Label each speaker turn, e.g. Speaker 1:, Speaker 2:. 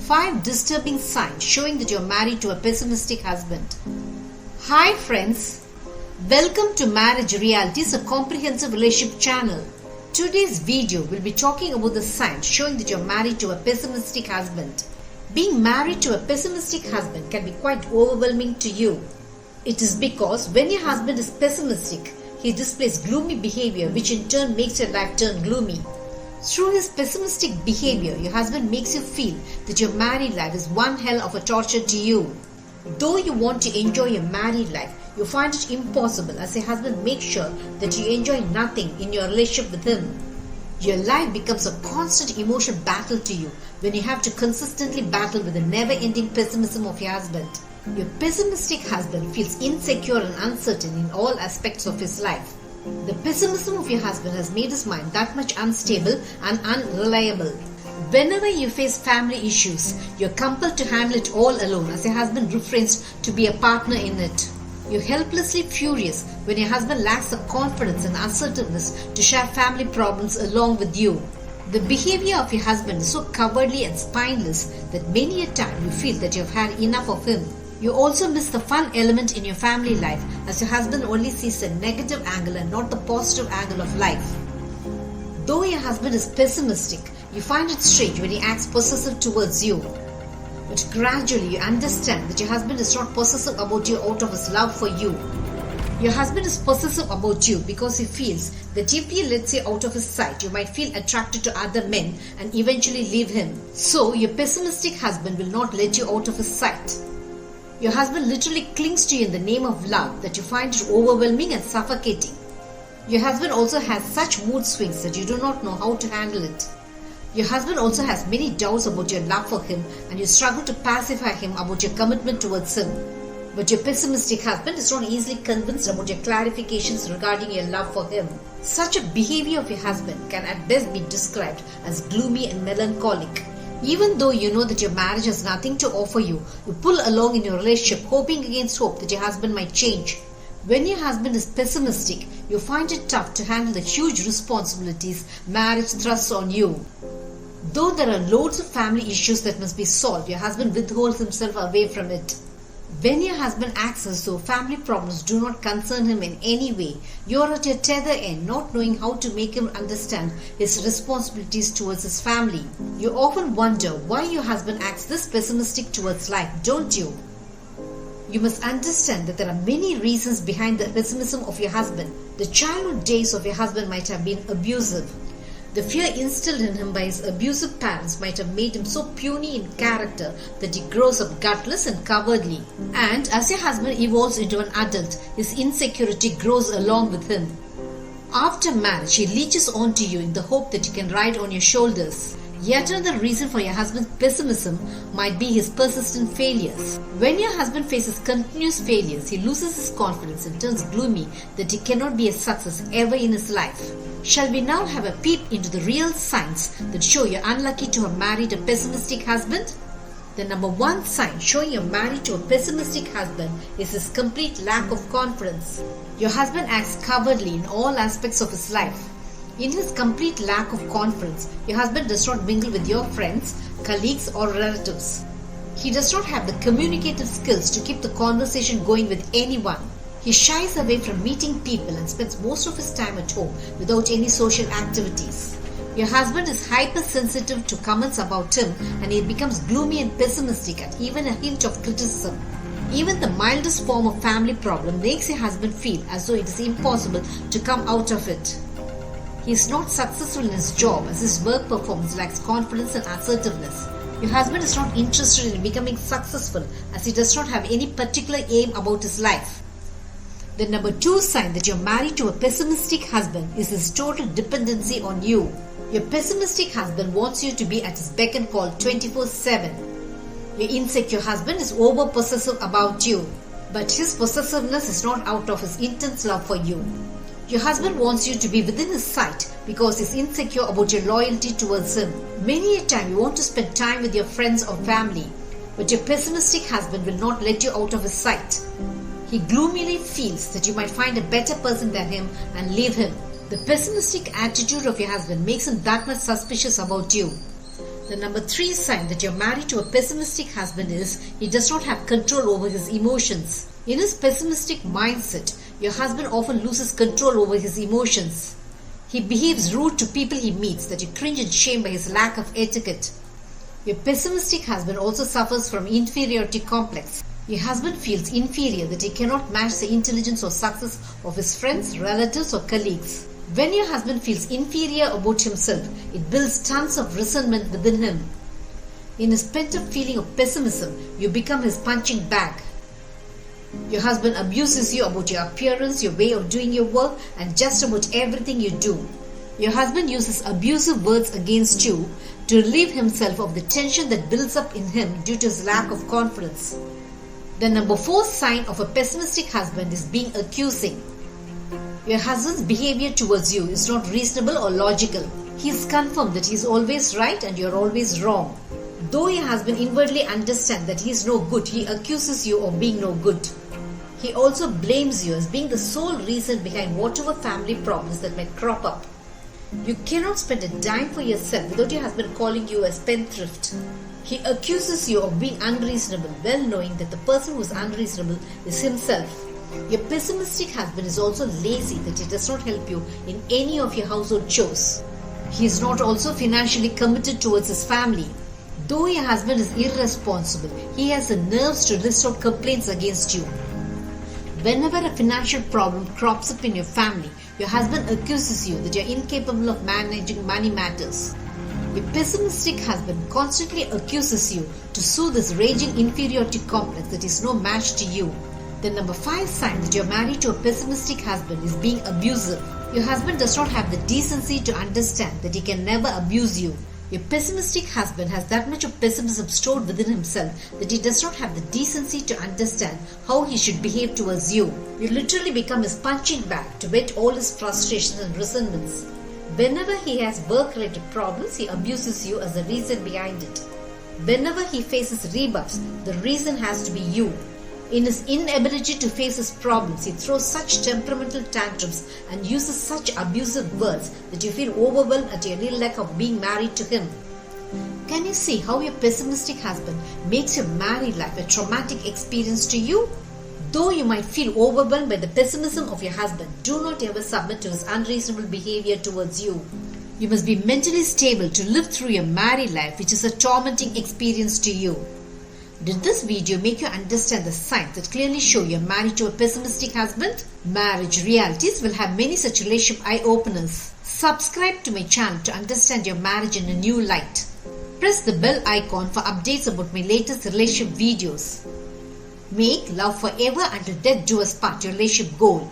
Speaker 1: 5 disturbing signs showing that you're married to a pessimistic husband. Hi friends, welcome to Marriage Realities, a comprehensive relationship channel. Today's video will be talking about the signs showing that you're married to a pessimistic husband. Being married to a pessimistic husband can be quite overwhelming to you. It is because when your husband is pessimistic, he displays gloomy behavior, which in turn makes your life turn gloomy. Through his pessimistic behavior, your husband makes you feel that your married life is one hell of a torture to you. Though you want to enjoy your married life, you find it impossible as your husband makes sure that you enjoy nothing in your relationship with him. Your life becomes a constant emotional battle to you when you have to consistently battle with the never-ending pessimism of your husband. Your pessimistic husband feels insecure and uncertain in all aspects of his life. The pessimism of your husband has made his mind that much unstable and unreliable. Whenever you face family issues, you're compelled to handle it all alone as your husband refrains to be a partner in it. You're helplessly furious when your husband lacks the confidence and assertiveness to share family problems along with you. The behavior of your husband is so cowardly and spineless that many a time you feel that you've had enough of him. You also miss the fun element in your family life as your husband only sees the negative angle and not the positive angle of life. Though your husband is pessimistic, you find it strange when he acts possessive towards you. But gradually you understand that your husband is not possessive about you out of his love for you. Your husband is possessive about you because he feels that if he lets you out of his sight, you might feel attracted to other men and eventually leave him. So your pessimistic husband will not let you out of his sight. Your husband literally clings to you in the name of love that you find it overwhelming and suffocating. Your husband also has such mood swings that you do not know how to handle it. Your husband also has many doubts about your love for him and you struggle to pacify him about your commitment towards him. But your pessimistic husband is not easily convinced about your clarifications regarding your love for him. Such a behavior of your husband can at best be described as gloomy and melancholic. Even though you know that your marriage has nothing to offer you, you pull along in your relationship hoping against hope that your husband might change. When your husband is pessimistic, you find it tough to handle the huge responsibilities marriage thrusts on you. Though there are loads of family issues that must be solved, your husband withholds himself away from it. When your husband acts as though family problems do not concern him in any way, you are at your tether end, not knowing how to make him understand his responsibilities towards his family. You often wonder why your husband acts this pessimistic towards life, don't you? You must understand that there are many reasons behind the pessimism of your husband. The childhood days of your husband might have been abusive. The fear instilled in him by his abusive parents might have made him so puny in character that he grows up gutless and cowardly. And as your husband evolves into an adult, his insecurity grows along with him. After marriage, he leeches onto you in the hope that he can ride on your shoulders. Yet another reason for your husband's pessimism might be his persistent failures. When your husband faces continuous failures, he loses his confidence and turns gloomy that he cannot be a success ever in his life. Shall we now have a peep into the real signs that show you're unlucky to have married a pessimistic husband? The number 1 sign showing you're married to a pessimistic husband is his complete lack of confidence. Your husband acts cowardly in all aspects of his life. In his complete lack of confidence, your husband does not mingle with your friends, colleagues or relatives. He does not have the communicative skills to keep the conversation going with anyone. He shies away from meeting people and spends most of his time at home without any social activities. Your husband is hypersensitive to comments about him and he becomes gloomy and pessimistic at even a hint of criticism. Even the mildest form of family problem makes your husband feel as though it is impossible to come out of it. He is not successful in his job as his work performance lacks confidence and assertiveness. Your husband is not interested in becoming successful as he does not have any particular aim about his life. The number 2 sign that you're married to a pessimistic husband is his total dependency on you. Your pessimistic husband wants you to be at his beck and call 24/7. Your insecure husband is over-possessive about you, but his possessiveness is not out of his intense love for you. Your husband wants you to be within his sight because he's insecure about your loyalty towards him. Many a time you want to spend time with your friends or family, but your pessimistic husband will not let you out of his sight. He gloomily feels that you might find a better person than him and leave him. The pessimistic attitude of your husband makes him that much suspicious about you. The number 3 sign that you're married to a pessimistic husband is he does not have control over his emotions. In his pessimistic mindset, your husband often loses control over his emotions. He behaves rude to people he meets that you cringe in shame by his lack of etiquette. Your pessimistic husband also suffers from inferiority complex. Your husband feels inferior that he cannot match the intelligence or success of his friends, relatives or colleagues. When your husband feels inferior about himself, it builds tons of resentment within him. In his pent-up feeling of pessimism, you become his punching bag. Your husband abuses you about your appearance, your way of doing your work, and just about everything you do. Your husband uses abusive words against you to relieve himself of the tension that builds up in him due to his lack of confidence. The number 4 sign of a pessimistic husband is being accusing. Your husband's behavior towards you is not reasonable or logical. He is confirmed that he is always right and you are always wrong. Though your husband inwardly understands that he is no good, he accuses you of being no good. He also blames you as being the sole reason behind whatever family problems that might crop up. You cannot spend a dime for yourself without your husband calling you a spendthrift. He accuses you of being unreasonable, well knowing that the person who is unreasonable is himself. Your pessimistic husband is also lazy that he does not help you in any of your household chores. He is not also financially committed towards his family. Though your husband is irresponsible, he has the nerves to list out complaints against you. Whenever a financial problem crops up in your family, your husband accuses you that you are incapable of managing money matters. Your pessimistic husband constantly accuses you to soothe this raging inferiority complex that is no match to you. The number 5 sign that you're married to a pessimistic husband is being abusive. Your husband does not have the decency to understand that he can never abuse you. Your pessimistic husband has that much of pessimism stored within himself that he does not have the decency to understand how he should behave towards you. You literally become his punching bag to vent all his frustrations and resentments. Whenever he has work-related problems, he abuses you as the reason behind it. Whenever he faces rebuffs, the reason has to be you. In his inability to face his problems, he throws such temperamental tantrums and uses such abusive words that you feel overwhelmed at your real lack of being married to him. Can you see how your pessimistic husband makes your married life a traumatic experience to you? Though you might feel overwhelmed by the pessimism of your husband, do not ever submit to his unreasonable behavior towards you. You must be mentally stable to live through your married life, which is a tormenting experience to you. Did this video make you understand the signs that clearly show you're married to a pessimistic husband? Marriage Realities will have many such relationship eye-openers. Subscribe to my channel to understand your marriage in a new light. Press the bell icon for updates about my latest relationship videos. Make love forever until death do us part your relationship goal.